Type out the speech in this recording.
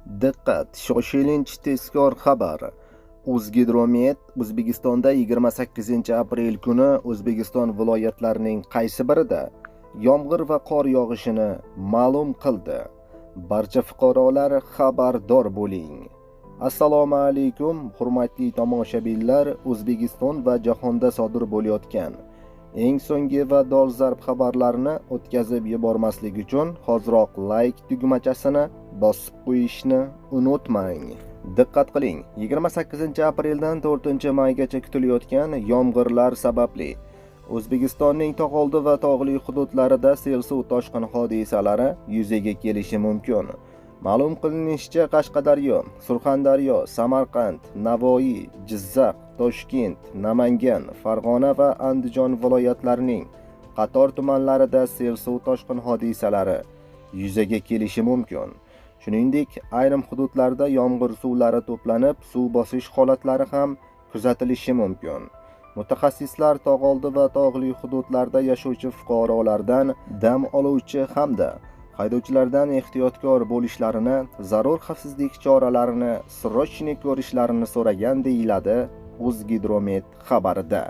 Diqqat! Shoshilinch tezkor xabar. O'zgidromet O'zbekistonda 28-aprel kuni O'zbekiston viloyatlarining qaysi birida yomg'ir va qor yog'ishini ma'lum qildi. Barcha fuqarolar xabardor bo'ling. Assalomu alaykum, hurmatli tomoshabinlar. O'zbekiston va jahonda sodir bo'layotgan eng so'nggi va dolzarb xabarlarni o'tkazib yubormaslik uchun hoziroq like tugmachasini bosib qo'yishni unutmang. Diqqat qiling, 28-apreldan 4-maygacha kutilayotgan yomg'irlar sababli O'zbekistonning tog'oldi va tog'li hududlarida sel suv toshqin hodisalari yuzaga kelishi mumkin. Ma'lum qilinishicha, Qashqadaryo, Surxondaryo, Samarqand, Navoiy, Jizzax, Toshkent, Namangan, Farg'ona va Andijon viloyatlarining qator tumanlarida sel suv toshqin hodisalari yuzaga kelishi mumkin. Shuningdek, ayrim hududlarda yomg'ir suvlari to'planib, suv bosish holatlari ham kuzatilishi mumkin. Mutaxassislar tog'oldi va tog'li hududlarda yashovchi fuqarolardan dam oluvchi hamda haydovchilardan ehtiyotkor bo'lishlarini, zarur xavfsizlik choralarini srochniy ko'rishlarini so'ragan deyiladi O'zgidromet xabarida.